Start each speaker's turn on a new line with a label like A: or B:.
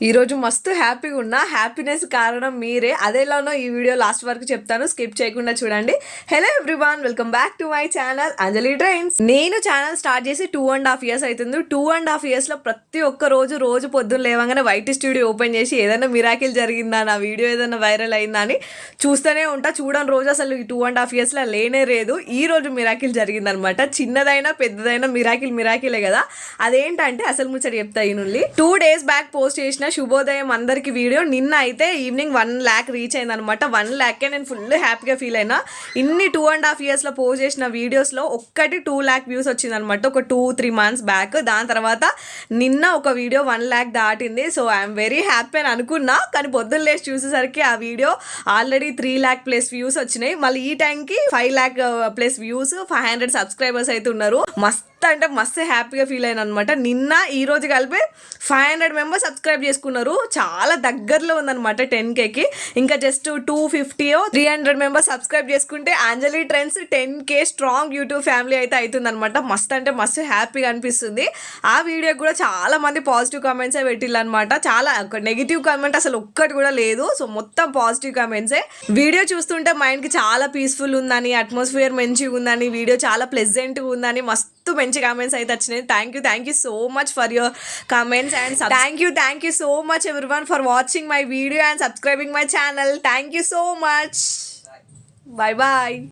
A: ఈరోజు మస్తు హ్యాపీగా ఉన్నా. హ్యాపీనెస్ కారణం మీరే. అదేలానో ఈ వీడియో లాస్ట్ వరకు చెప్తాను, స్కిప్ చేయకుండా చూడండి. Hello everyone, welcome back to my channel Anjali trains. నేను ఛానల్ స్టార్ట్ చేసి 2.5 years అవుతుంది. 2.5 yearsలో ప్రతి ఒక్క రోజు పొద్దున్న లేవగానే వైట్ స్టూడియో ఓపెన్ చేసి ఏదైనా మిరాకిల్ జరిగిందా, నా వీడియో ఏదైనా వైరల్ అయిందా అని చూస్తూనే ఉంటా. చూడని రోజు అసలు ఈ 2.5 yearsలో లేనే లేదు. ఈ రోజు మిరాకిల్ జరిగిందనమాట. చిన్నదైనా పెద్దదైనా మిరాకిలే కదా. అదేంటంటే అసలు ముచ్చట చెప్తా. ఈ నుండి 2 days బ్యాక్ పోస్ట్ చేసిన శుభోదయం అందరికి వీడియో నిన్న అయితే ఈవినింగ్ 1 lakh రీచ్ అయింది అనమాట. 1 lakh నేను ఫుల్ హ్యాపీగా ఫీల్ అయినా. ఇన్ని 2.5 yearsలో పోస్ట్ చేసిన వీడియోస్లో ఒక్కటి 2 lakh వ్యూస్ వచ్చింది అనమాట, ఒక 2-3 months బ్యాక్. దాని తర్వాత నిన్న ఒక వీడియో 1 lakh దాటింది. సో ఐఎమ్ వెరీ హ్యాపీ అని అనుకున్నా. కానీ పొద్దున్న లేచి చూసేసరికి ఆ video already 3 lakh plus views వచ్చినాయి. మళ్ళీ ఈ టైంకి 5 lakh ప్లస్ వ్యూస్, 500 subscribers అయితే ఉన్నారు. అంటే మస్తు హ్యాపీగా ఫీల్ అయినా అనమాట. నిన్న ఈ రోజు కలిపి 500 members సబ్స్క్రైబ్ చేసుకున్నారు. చాలా దగ్గరలో ఉందన్నమాట 10K. ఇంకా జస్ట్ 250-300 members సబ్స్క్రైబ్ చేసుకుంటే Anjali trends 10K strong YouTube family అయితే అవుతుందన్నమాట. మస్తు అంటే మస్తు హ్యాపీగా అనిపిస్తుంది. ఆ వీడియో కూడా చాలా మంది పాజిటివ్ కామెంట్సే పెట్టిల్లనమాట. చాలా నెగిటివ్ కామెంట్ అసలు ఒక్కటి కూడా లేదు. సో మొత్తం పాజిటివ్ కామెంట్సే. వీడియో చూస్తుంటే మైండ్కి చాలా పీస్ఫుల్ ఉందని, అట్మాస్ఫియర్ మంచిగా ఉందని, వీడియో చాలా ప్లెజెంట్గా ఉందని మస్తు మంచి కామెంట్స్ అయితే వచ్చినాయి. Thank you so much for your comments and thank you so much everyone for watching my video and subscribing my channel. Thank you so much. Bye bye.